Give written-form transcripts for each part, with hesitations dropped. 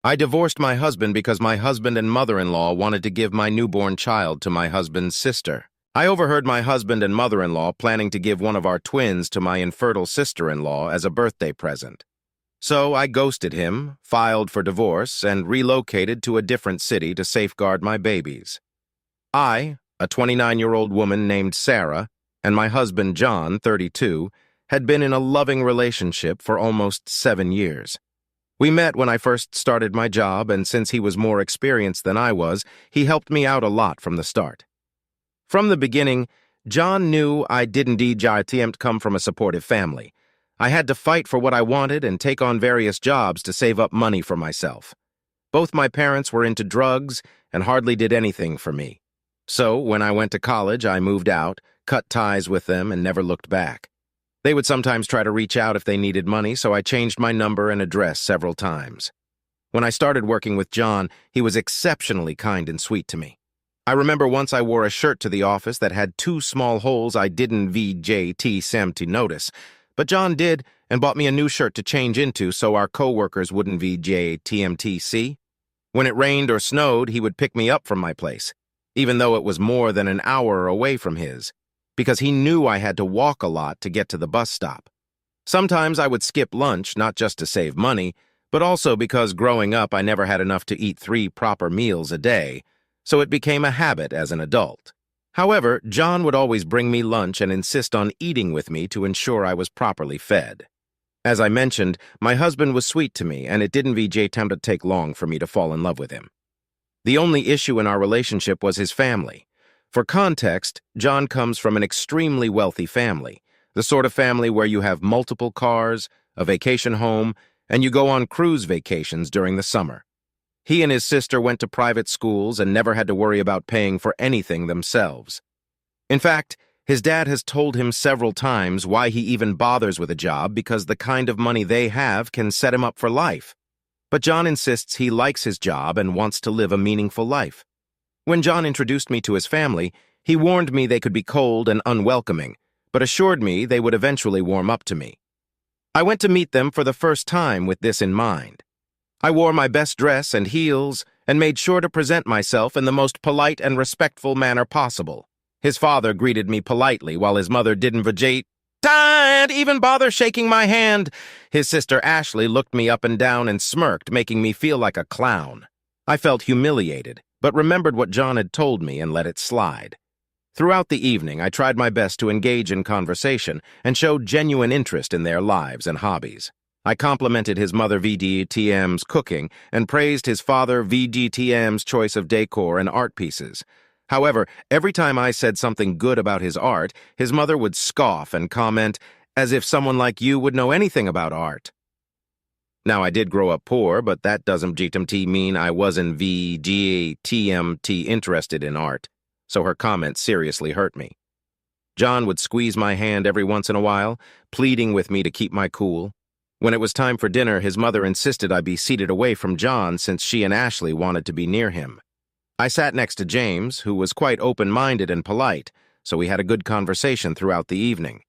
I divorced my husband because my husband and mother-in-law wanted to give my newborn child to my husband's sister. I overheard my husband and mother-in-law planning to give one of our twins to my infertile sister-in-law as a birthday present. So I ghosted him, filed for divorce, and relocated to a different city to safeguard my babies. I, a 29-year-old woman named Sarah, and my husband John, 32, had been in a loving relationship for almost 7 years. We met when I first started my job, and since he was more experienced than I was, he helped me out a lot from the start. From the beginning, John knew I didn't come from a supportive family. I had to fight for what I wanted and take on various jobs to save up money for myself. Both my parents were into drugs and hardly did anything for me. So, when I went to college, I moved out, cut ties with them, and never looked back. They would sometimes try to reach out if they needed money, so I changed my number and address several times. When I started working with John, he was exceptionally kind and sweet to me. I remember once I wore a shirt to the office that had 2 small holes I didn't notice, but John did and bought me a new shirt to change into so our co-workers wouldn't see. When it rained or snowed, he would pick me up from my place, even though it was more than an hour away from his, because he knew I had to walk a lot to get to the bus stop. Sometimes I would skip lunch, not just to save money, but also because growing up I never had enough to eat 3 proper meals a day, so it became a habit as an adult. However, John would always bring me lunch and insist on eating with me to ensure I was properly fed. As I mentioned, my husband was sweet to me, and it didn't to take long for me to fall in love with him. The only issue in our relationship was his family. For context, John comes from an extremely wealthy family, the sort of family where you have multiple cars, a vacation home, and you go on cruise vacations during the summer. He and his sister went to private schools and never had to worry about paying for anything themselves. In fact, his dad has told him several times why he even bothers with a job because the kind of money they have can set him up for life. But John insists he likes his job and wants to live a meaningful life. When John introduced me to his family, he warned me they could be cold and unwelcoming, but assured me they would eventually warm up to me. I went to meet them for the first time with this in mind. I wore my best dress and heels and made sure to present myself in the most polite and respectful manner possible. His father greeted me politely while his mother didn't even bother shaking my hand. His sister Ashley looked me up and down and smirked, making me feel like a clown. I felt humiliated, but remembered what John had told me and let it slide. Throughout the evening, I tried my best to engage in conversation and showed genuine interest in their lives and hobbies. I complimented his mother VGTM's cooking and praised his father VGTM's choice of decor and art pieces. However, every time I said something good about his art, his mother would scoff and comment, as if someone like you would know anything about art. Now, I did grow up poor, but that doesn't mean I wasn't interested in art, so her comment seriously hurt me. John would squeeze my hand every once in a while, pleading with me to keep my cool. When it was time for dinner, his mother insisted I be seated away from John since she and Ashley wanted to be near him. I sat next to James, who was quite open-minded and polite, so we had a good conversation throughout the evening.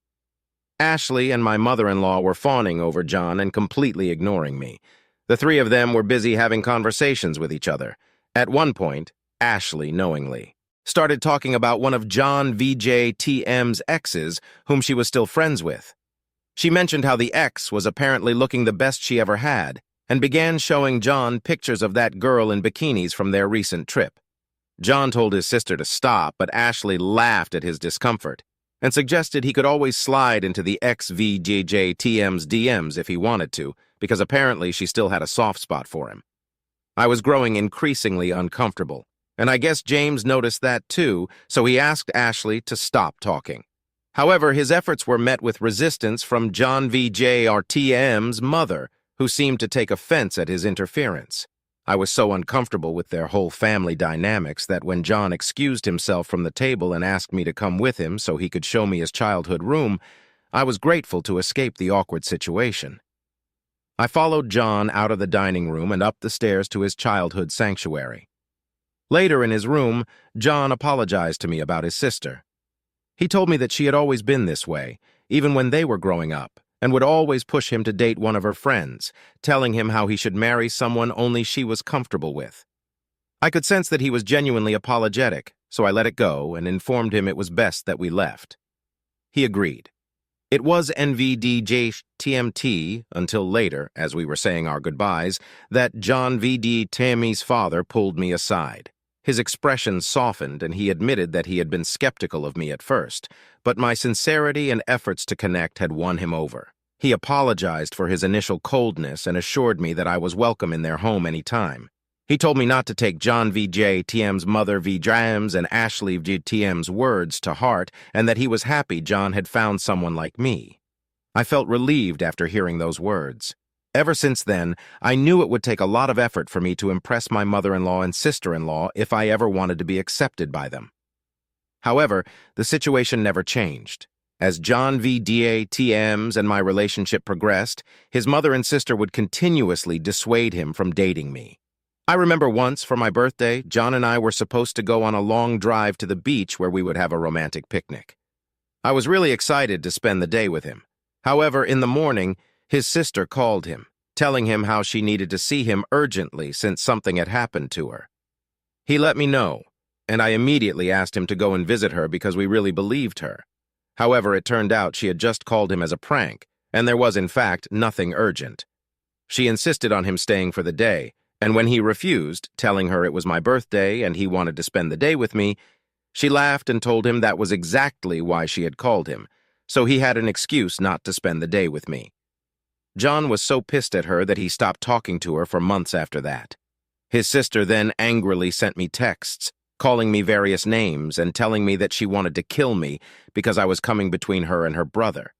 Ashley and my mother-in-law were fawning over John and completely ignoring me. The 3 of them were busy having conversations with each other. At one point, Ashley, knowingly, started talking about one of John VJTM's exes whom she was still friends with. She mentioned how the ex was apparently looking the best she ever had, and began showing John pictures of that girl in bikinis from their recent trip. John told his sister to stop, but Ashley laughed at his discomfort and suggested he could always slide into the ex-VJTM's DMs if he wanted to, because apparently she still had a soft spot for him. I was growing increasingly uncomfortable, and I guess James noticed that too, so he asked Ashley to stop talking. However, his efforts were met with resistance from John VJTM's mother, who seemed to take offense at his interference. I was so uncomfortable with their whole family dynamics that when John excused himself from the table and asked me to come with him so he could show me his childhood room, I was grateful to escape the awkward situation. I followed John out of the dining room and up the stairs to his childhood sanctuary. Later in his room, John apologized to me about his sister. He told me that she had always been this way, even when they were growing up, and would always push him to date one of her friends, telling him how he should marry someone only she was comfortable with. I could sense that he was genuinely apologetic, so I let it go and informed him it was best that we left. He agreed. It was NVDJTMT until later, as we were saying our goodbyes, that John VD Tammy's father pulled me aside. His expression softened and he admitted that he had been skeptical of me at first, but my sincerity and efforts to connect had won him over. He apologized for his initial coldness and assured me that I was welcome in their home any time. He told me not to take John VJTM's mother VJam's and Ashley VJTM's words to heart and that he was happy John had found someone like me. I felt relieved after hearing those words. Ever since then, I knew it would take a lot of effort for me to impress my mother-in-law and sister-in-law if I ever wanted to be accepted by them. However, the situation never changed. As John VJTM's and my relationship progressed, his mother and sister would continuously dissuade him from dating me. I remember once, for my birthday, John and I were supposed to go on a long drive to the beach where we would have a romantic picnic. I was really excited to spend the day with him. However, in the morning, his sister called him, telling him how she needed to see him urgently since something had happened to her. He let me know, and I immediately asked him to go and visit her because we really believed her. However, it turned out she had just called him as a prank, and there was, in fact, nothing urgent. She insisted on him staying for the day, and when he refused, telling her it was my birthday and he wanted to spend the day with me, she laughed and told him that was exactly why she had called him, so he had an excuse not to spend the day with me. John was so pissed at her that he stopped talking to her for months after that. His sister then angrily sent me texts, calling me various names and telling me that she wanted to kill me because I was coming between her and her brother.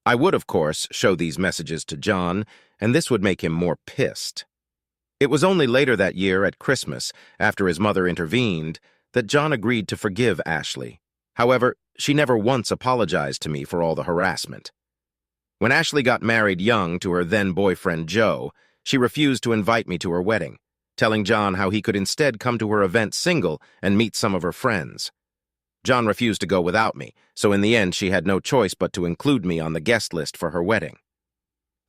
I would, of course, show these messages to John, and this would make him more pissed. It was only later that year at Christmas, after his mother intervened, that John agreed to forgive Ashley. However, she never once apologized to me for all the harassment. When Ashley got married young to her then-boyfriend Joe, she refused to invite me to her wedding, telling John how he could instead come to her event single and meet some of her friends. John refused to go without me, so in the end she had no choice but to include me on the guest list for her wedding.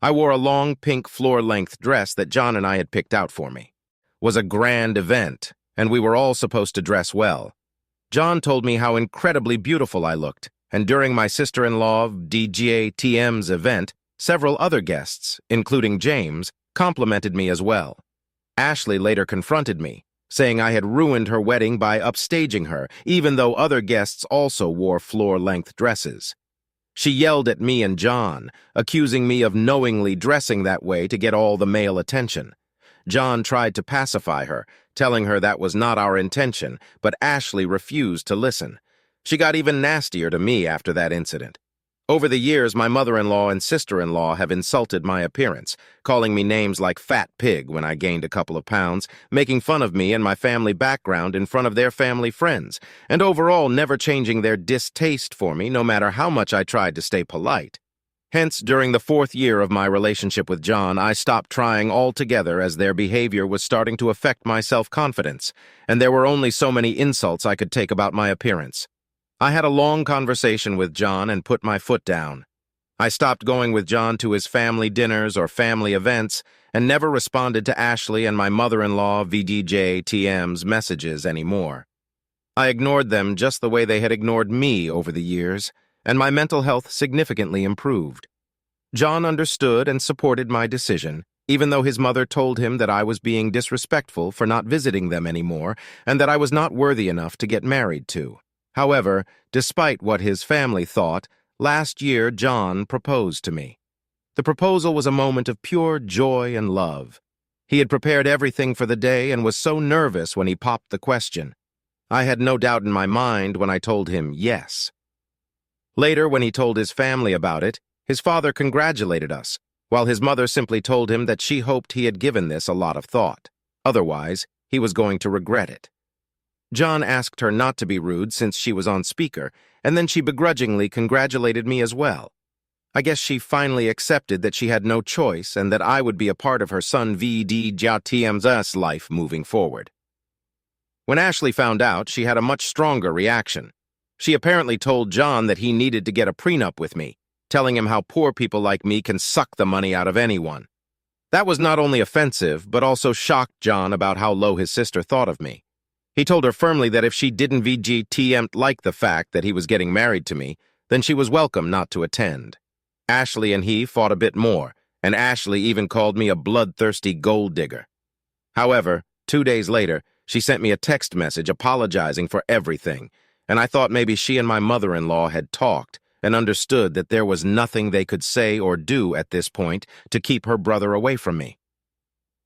I wore a long pink floor-length dress that John and I had picked out for me. It was a grand event, and we were all supposed to dress well. John told me how incredibly beautiful I looked, and during my sister-in-law DJTM's event, several other guests, including James, complimented me as well. Ashley later confronted me, saying I had ruined her wedding by upstaging her, even though other guests also wore floor-length dresses. She yelled at me and John, accusing me of knowingly dressing that way to get all the male attention. John tried to pacify her, telling her that was not our intention, but Ashley refused to listen. She got even nastier to me after that incident. Over the years, my mother-in-law and sister-in-law have insulted my appearance, calling me names like Fat Pig when I gained a couple of pounds, making fun of me and my family background in front of their family friends, and overall never changing their distaste for me no matter how much I tried to stay polite. Hence, during the 4th year of my relationship with John, I stopped trying altogether as their behavior was starting to affect my self-confidence, and there were only so many insults I could take about my appearance. I had a long conversation with John and put my foot down. I stopped going with John to his family dinners or family events and never responded to Ashley and my mother-in-law VDJTM's messages anymore. I ignored them just the way they had ignored me over the years, and my mental health significantly improved. John understood and supported my decision, even though his mother told him that I was being disrespectful for not visiting them anymore and that I was not worthy enough to get married to. However, despite what his family thought, last year John proposed to me. The proposal was a moment of pure joy and love. He had prepared everything for the day and was so nervous when he popped the question. I had no doubt in my mind when I told him yes. Later, when he told his family about it, his father congratulated us, while his mother simply told him that she hoped he had given this a lot of thought. Otherwise, he was going to regret it. John asked her not to be rude since she was on speaker, and then she begrudgingly congratulated me as well. I guess she finally accepted that she had no choice and that I would be a part of her son VDJTM's life moving forward. When Ashley found out, she had a much stronger reaction. She apparently told John that he needed to get a prenup with me, telling him how poor people like me can suck the money out of anyone. That was not only offensive, but also shocked John about how low his sister thought of me. He told her firmly that if she didn't VGTM like the fact that he was getting married to me, then she was welcome not to attend. Ashley and he fought a bit more, and Ashley even called me a bloodthirsty gold digger. However, 2 days later, she sent me a text message apologizing for everything, and I thought maybe she and my mother-in-law had talked and understood that there was nothing they could say or do at this point to keep her brother away from me.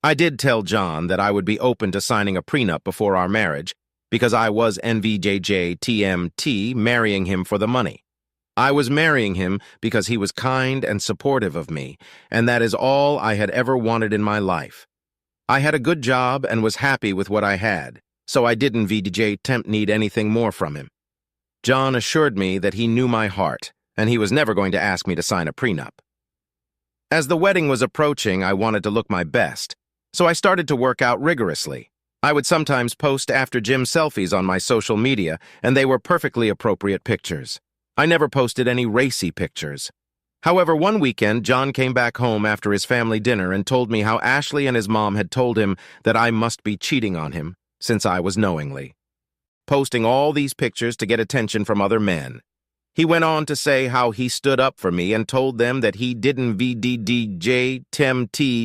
I did tell John that I would be open to signing a prenup before our marriage because I was NVJJTMT marrying him for the money. I was marrying him because he was kind and supportive of me, and that is all I had ever wanted in my life. I had a good job and was happy with what I had, so I didn't need anything more from him. John assured me that he knew my heart, and he was never going to ask me to sign a prenup. As the wedding was approaching, I wanted to look my best, so I started to work out rigorously. I would sometimes post after gym selfies on my social media, and they were perfectly appropriate pictures. I never posted any racy pictures. However, one weekend, John came back home after his family dinner and told me how Ashley and his mom had told him that I must be cheating on him, since I was knowingly posting all these pictures to get attention from other men. He went on to say how he stood up for me and told them that he didn't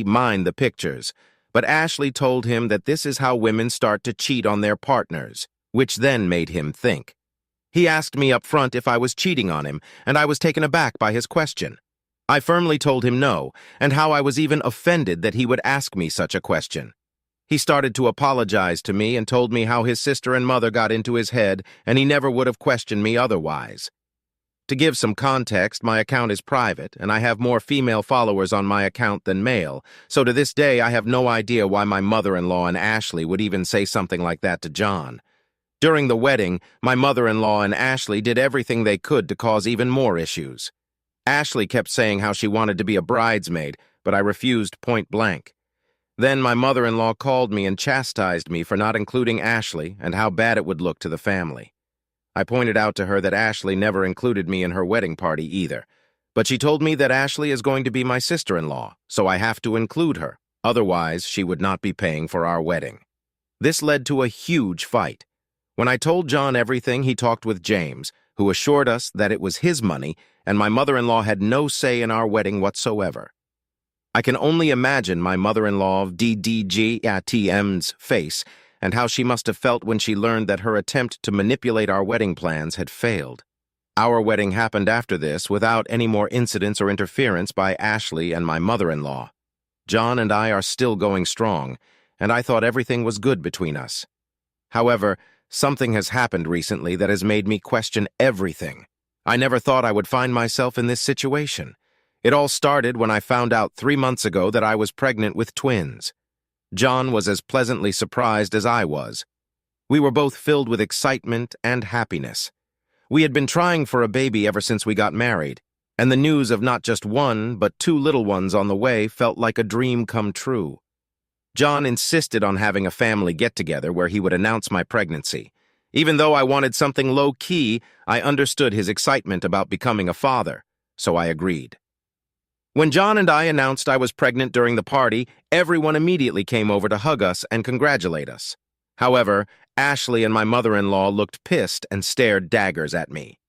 mind the pictures, but Ashley told him that this is how women start to cheat on their partners, which then made him think. He asked me up front if I was cheating on him, and I was taken aback by his question. I firmly told him no, and how I was even offended that he would ask me such a question. He started to apologize to me and told me how his sister and mother got into his head and he never would have questioned me otherwise. To give some context, my account is private and I have more female followers on my account than male, so to this day I have no idea why my mother-in-law and Ashley would even say something like that to John. During the wedding, my mother-in-law and Ashley did everything they could to cause even more issues. Ashley kept saying how she wanted to be a bridesmaid, but I refused point blank. Then my mother-in-law called me and chastised me for not including Ashley and how bad it would look to the family. I pointed out to her that Ashley never included me in her wedding party either, but she told me that Ashley is going to be my sister-in-law, so I have to include her, otherwise she would not be paying for our wedding. This led to a huge fight. When I told John everything, he talked with James, who assured us that it was his money and my mother-in-law had no say in our wedding whatsoever. I can only imagine my mother-in-law DDGTM's face and how she must have felt when she learned that her attempt to manipulate our wedding plans had failed. Our wedding happened after this without any more incidents or interference by Ashley and my mother-in-law. John and I are still going strong, and I thought everything was good between us. However, something has happened recently that has made me question everything. I never thought I would find myself in this situation. It all started when I found out 3 months ago that I was pregnant with twins. John was as pleasantly surprised as I was. We were both filled with excitement and happiness. We had been trying for a baby ever since we got married, and the news of not just one, but 2 little ones on the way felt like a dream come true. John insisted on having a family get-together where he would announce my pregnancy. Even though I wanted something low-key, I understood his excitement about becoming a father, so I agreed. When John and I announced I was pregnant during the party, everyone immediately came over to hug us and congratulate us. However, Ashley and my mother-in-law looked pissed and stared daggers at me.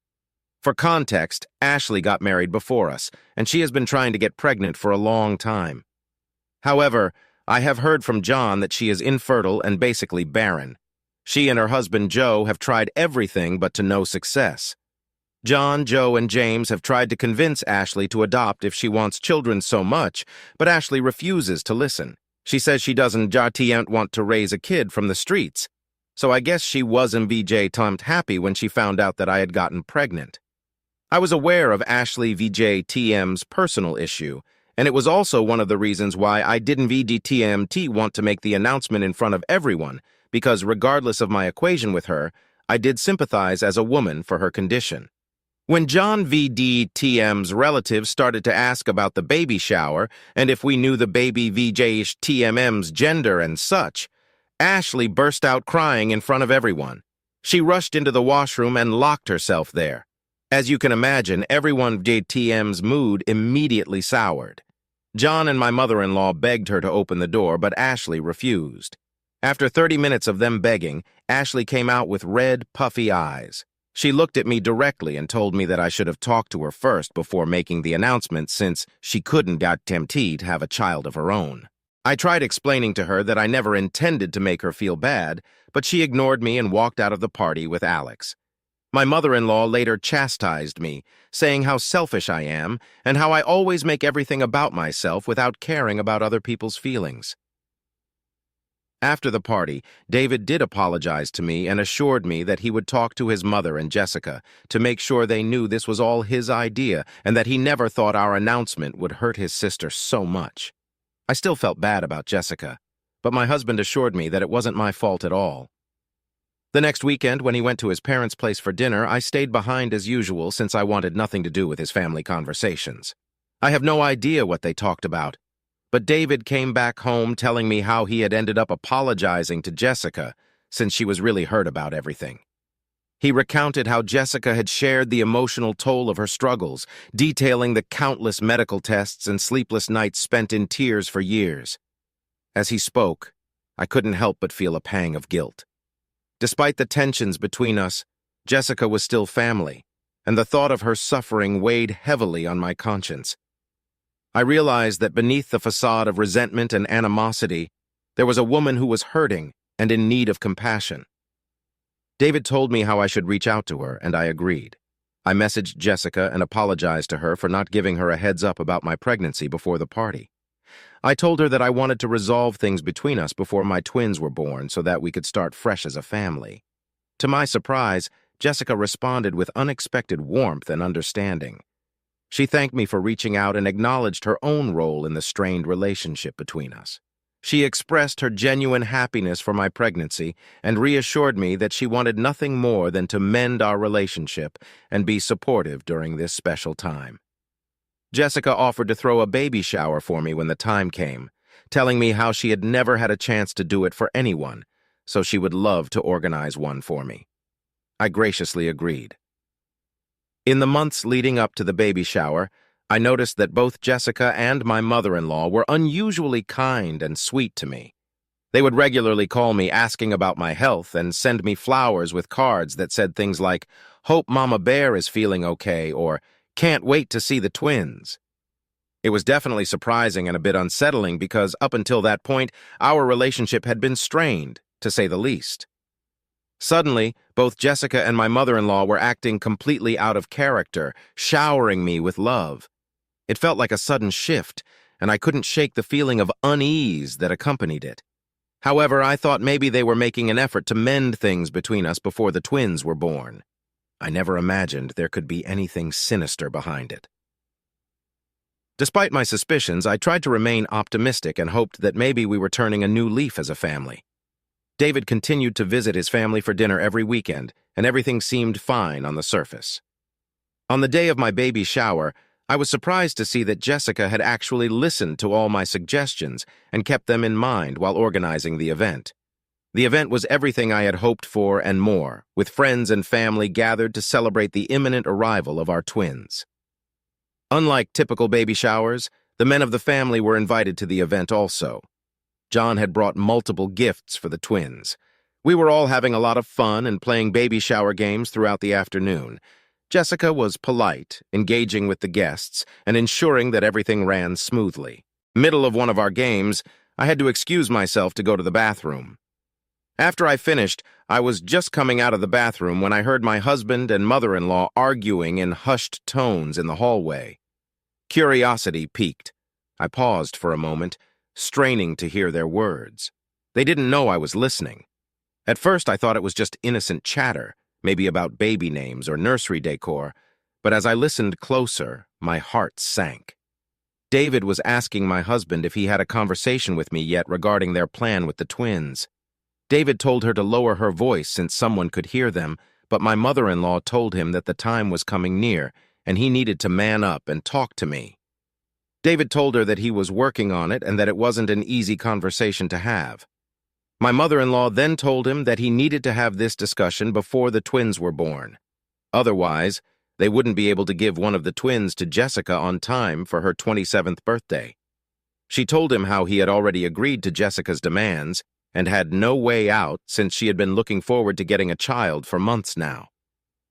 For context, Ashley got married before us, and she has been trying to get pregnant for a long time. However, I have heard from John that she is infertile and basically barren. She and her husband Joe have tried everything but to no success. John, Joe, and James have tried to convince Ashley to adopt if she wants children so much, but Ashley refuses to listen. She says she doesn't want to raise a kid from the streets. So I guess she wasn't happy when she found out that I had gotten pregnant. I was aware of Ashley VJTM's personal issue, and it was also one of the reasons why I didn't want to make the announcement in front of everyone, because regardless of my equation with her, I did sympathize as a woman for her condition. When John VDTM's relatives started to ask about the baby shower and if we knew the baby VJTM's gender and such, Ashley burst out crying in front of everyone. She rushed into the washroom and locked herself there. As you can imagine, everyone JTM's mood immediately soured. John and my mother-in-law begged her to open the door, but Ashley refused. After 30 minutes of them begging, Ashley came out with red, puffy eyes. She looked at me directly and told me that I should have talked to her first before making the announcement, since she couldn't got tempted to have a child of her own. I tried explaining to her that I never intended to make her feel bad, but she ignored me and walked out of the party with Alex. My mother-in-law later chastised me, saying how selfish I am and how I always make everything about myself without caring about other people's feelings. After the party, David did apologize to me and assured me that he would talk to his mother and Jessica to make sure they knew this was all his idea and that he never thought our announcement would hurt his sister so much. I still felt bad about Jessica, but my husband assured me that it wasn't my fault at all. The next weekend, when he went to his parents' place for dinner, I stayed behind as usual since I wanted nothing to do with his family conversations. I have no idea what they talked about, but David came back home telling me how he had ended up apologizing to Jessica since she was really hurt about everything. He recounted how Jessica had shared the emotional toll of her struggles, detailing the countless medical tests and sleepless nights spent in tears for years. As he spoke, I couldn't help but feel a pang of guilt. Despite the tensions between us, Jessica was still family, and the thought of her suffering weighed heavily on my conscience. I realized that beneath the facade of resentment and animosity, there was a woman who was hurting and in need of compassion. David told me how I should reach out to her, and I agreed. I messaged Jessica and apologized to her for not giving her a heads up about my pregnancy before the party. I told her that I wanted to resolve things between us before my twins were born so that we could start fresh as a family. To my surprise, Jessica responded with unexpected warmth and understanding. She thanked me for reaching out and acknowledged her own role in the strained relationship between us. She expressed her genuine happiness for my pregnancy and reassured me that she wanted nothing more than to mend our relationship and be supportive during this special time. Jessica offered to throw a baby shower for me when the time came, telling me how she had never had a chance to do it for anyone, so she would love to organize one for me. I graciously agreed. In the months leading up to the baby shower, I noticed that both Jessica and my mother-in-law were unusually kind and sweet to me. They would regularly call me asking about my health and send me flowers with cards that said things like, "Hope Mama Bear is feeling okay," or "Can't wait to see the twins." It was definitely surprising and a bit unsettling because up until that point, our relationship had been strained, to say the least. Suddenly, both Jessica and my mother-in-law were acting completely out of character, showering me with love. It felt like a sudden shift, and I couldn't shake the feeling of unease that accompanied it. However, I thought maybe they were making an effort to mend things between us before the twins were born. I never imagined there could be anything sinister behind it. Despite my suspicions, I tried to remain optimistic and hoped that maybe we were turning a new leaf as a family. David continued to visit his family for dinner every weekend, and everything seemed fine on the surface. On the day of my baby shower, I was surprised to see that Jessica had actually listened to all my suggestions and kept them in mind while organizing the event. The event was everything I had hoped for and more, with friends and family gathered to celebrate the imminent arrival of our twins. Unlike typical baby showers, the men of the family were invited to the event also. John had brought multiple gifts for the twins. We were all having a lot of fun and playing baby shower games throughout the afternoon. Jessica was polite, engaging with the guests, and ensuring that everything ran smoothly. Middle of one of our games, I had to excuse myself to go to the bathroom. After I finished, I was just coming out of the bathroom when I heard my husband and mother-in-law arguing in hushed tones in the hallway. Curiosity piqued. I paused for a moment, straining to hear their words. They didn't know I was listening. At first, I thought it was just innocent chatter, maybe about baby names or nursery decor, but as I listened closer, my heart sank. David was asking my husband if he had a conversation with me yet regarding their plan with the twins. David told her to lower her voice since someone could hear them, but my mother-in-law told him that the time was coming near and he needed to man up and talk to me. David told her that he was working on it and that it wasn't an easy conversation to have. My mother-in-law then told him that he needed to have this discussion before the twins were born. Otherwise, They wouldn't be able to give one of the twins to Jessica on time for her 27th birthday. She told him how he had already agreed to Jessica's demands and had no way out since she had been looking forward to getting a child for months now.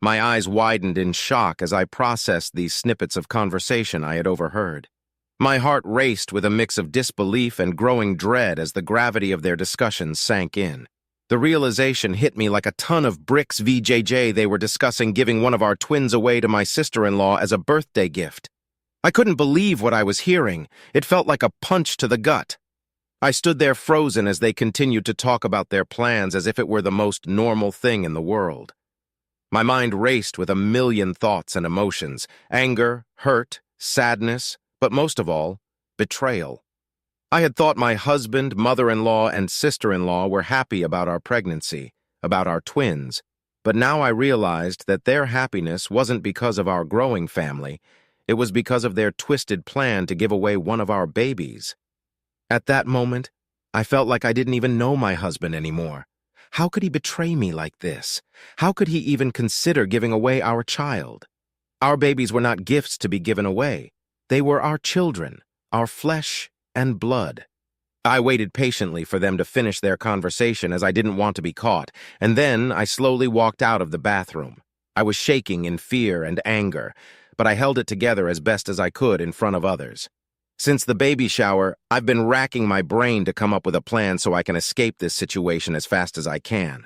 My eyes widened in shock as I processed these snippets of conversation I had overheard. My heart raced with a mix of disbelief and growing dread as the gravity of their discussions sank in. The realization hit me like a ton of bricks. They were discussing giving one of our twins away to my sister-in-law as a birthday gift. I couldn't believe what I was hearing. It felt like a punch to the gut. I stood there frozen as they continued to talk about their plans as if it were the most normal thing in the world. My mind raced with a million thoughts and emotions: anger, hurt, sadness, but most of all, betrayal. I had thought my husband, mother-in-law, and sister-in-law were happy about our pregnancy, about our twins, but now I realized that their happiness wasn't because of our growing family. It was because of their twisted plan to give away one of our babies. At that moment, I felt like I didn't even know my husband anymore. How could he betray me like this? How could he even consider giving away our child? Our babies were not gifts to be given away. They were our children, our flesh and blood. I waited patiently for them to finish their conversation as I didn't want to be caught, and then I slowly walked out of the bathroom. I was shaking in fear and anger, but I held it together as best as I could in front of others. Since the baby shower, I've been racking my brain to come up with a plan so I can escape this situation as fast as I can.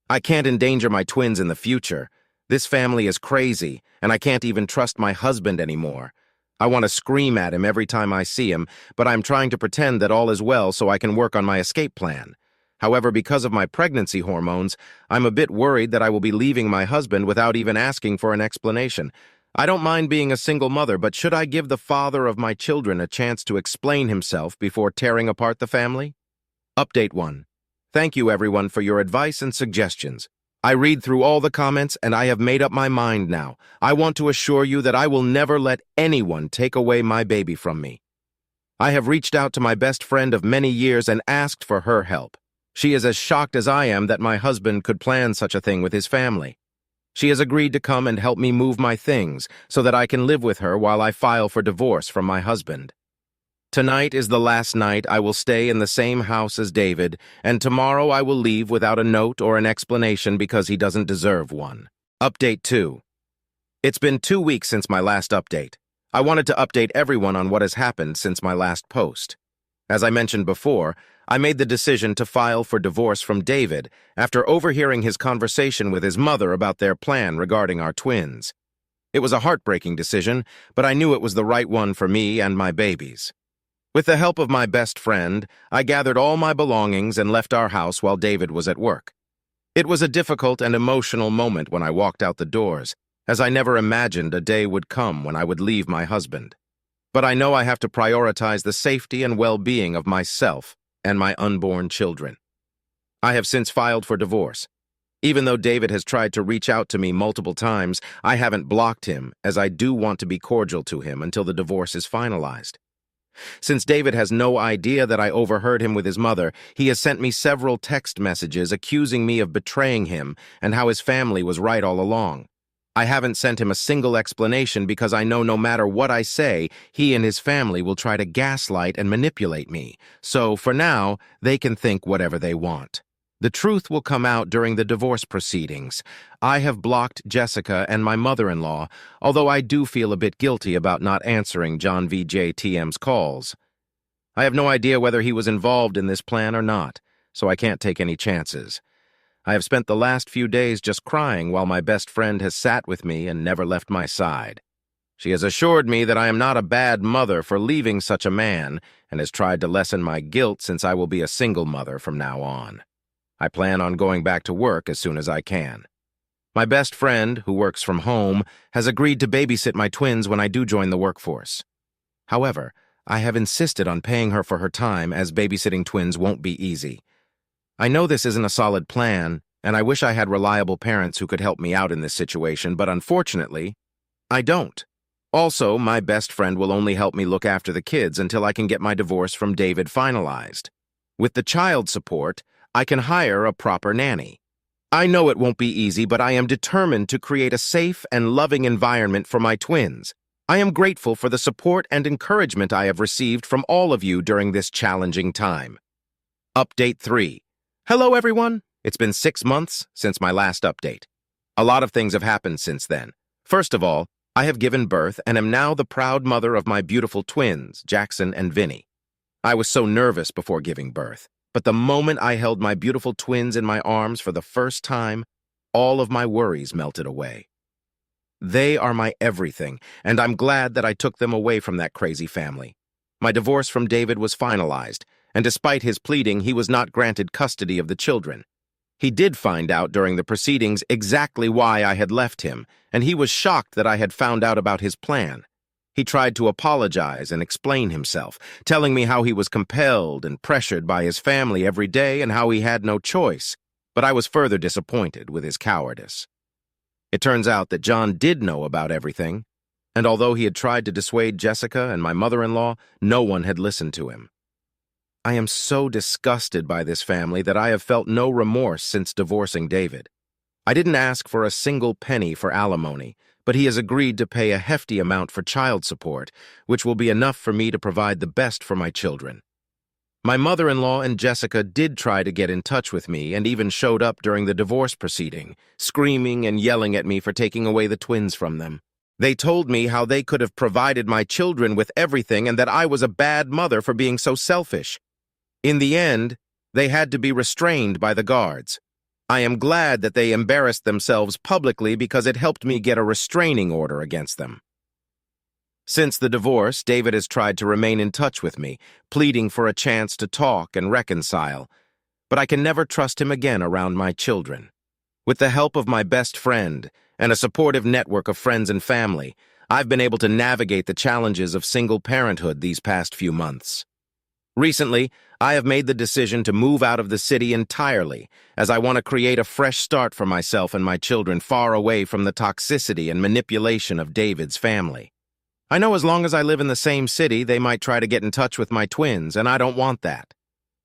I can't endanger my twins in the future. This family is crazy, and I can't even trust my husband anymore. I want to scream at him every time I see him, but I'm trying to pretend that all is well so I can work on my escape plan. However, because of my pregnancy hormones, I'm a bit worried that I will be leaving my husband without even asking for an explanation. I don't mind being a single mother, but should I give the father of my children a chance to explain himself before tearing apart the family? Update 1. Thank you, everyone, for your advice and suggestions. I read through all the comments, and I have made up my mind now. I want to assure you that I will never let anyone take away my baby from me. I have reached out to my best friend of many years and asked for her help. She is as shocked as I am that my husband could plan such a thing with his family. She has agreed to come and help me move my things so that I can live with her while I file for divorce from my husband. Tonight is the last night I will stay in the same house as David, and tomorrow I will leave without a note or an explanation because he doesn't deserve one. Update 2. It's been 2 weeks since my last update. I wanted to update everyone on what has happened since my last post. As I mentioned before, I made the decision to file for divorce from David after overhearing his conversation with his mother about their plan regarding our twins. It was a heartbreaking decision, but I knew it was the right one for me and my babies. With the help of my best friend, I gathered all my belongings and left our house while David was at work. It was a difficult and emotional moment when I walked out the doors, as I never imagined a day would come when I would leave my husband. But I know I have to prioritize the safety and well-being of myself and my unborn children. I have since filed for divorce. Even though David has tried to reach out to me multiple times, I haven't blocked him, as I do want to be cordial to him until the divorce is finalized. Since David has no idea that I overheard him with his mother, he has sent me several text messages accusing me of betraying him and how his family was right all along. I haven't sent him a single explanation because I know no matter what I say, he and his family will try to gaslight and manipulate me. So, for now, they can think whatever they want. The truth will come out during the divorce proceedings. I have blocked Jessica and my mother-in-law, although I do feel a bit guilty about not answering John VJTM's calls. I have no idea whether he was involved in this plan or not, so I can't take any chances. I have spent the last few days just crying while my best friend has sat with me and never left my side. She has assured me that I am not a bad mother for leaving such a man and has tried to lessen my guilt since I will be a single mother from now on. I plan on going back to work as soon as I can. My best friend, who works from home, has agreed to babysit my twins when I do join the workforce. However, I have insisted on paying her for her time as babysitting twins won't be easy. I know this isn't a solid plan, and I wish I had reliable parents who could help me out in this situation, but unfortunately, I don't. Also, my best friend will only help me look after the kids until I can get my divorce from David finalized. With the child support, I can hire a proper nanny. I know it won't be easy, but I am determined to create a safe and loving environment for my twins. I am grateful for the support and encouragement I have received from all of you during this challenging time. Update 3. Hello, everyone. It's been 6 months since my last update. A lot of things have happened since then. First of all, I have given birth and am now the proud mother of my beautiful twins, Jackson and Vinny. I was so nervous before giving birth, but the moment I held my beautiful twins in my arms for the first time, all of my worries melted away. They are my everything, and I'm glad that I took them away from that crazy family. My divorce from David was finalized, and despite his pleading, he was not granted custody of the children. He did find out during the proceedings exactly why I had left him, and he was shocked that I had found out about his plan. He tried to apologize and explain himself, telling me how he was compelled and pressured by his family every day and how he had no choice, but I was further disappointed with his cowardice. It turns out that John did know about everything, and although he had tried to dissuade Jessica and my mother-in-law, no one had listened to him. I am so disgusted by this family that I have felt no remorse since divorcing David. I didn't ask for a single penny for alimony, but he has agreed to pay a hefty amount for child support, which will be enough for me to provide the best for my children. My mother-in-law and Jessica did try to get in touch with me and even showed up during the divorce proceeding, screaming and yelling at me for taking away the twins from them. They told me how they could have provided my children with everything and that I was a bad mother for being so selfish. In the end, they had to be restrained by the guards. I am glad that they embarrassed themselves publicly because it helped me get a restraining order against them. Since the divorce, David has tried to remain in touch with me, pleading for a chance to talk and reconcile, but I can never trust him again around my children. With the help of my best friend and a supportive network of friends and family, I've been able to navigate the challenges of single parenthood these past few months. Recently, I have made the decision to move out of the city entirely, as I want to create a fresh start for myself and my children far away from the toxicity and manipulation of David's family. I know as long as I live in the same city, they might try to get in touch with my twins, and I don't want that.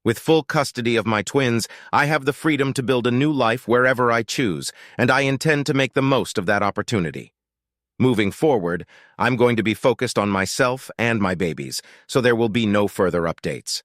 With full custody of my twins, I have the freedom to build a new life wherever I choose, and I intend to make the most of that opportunity. Moving forward, I'm going to be focused on myself and my babies, so there will be no further updates.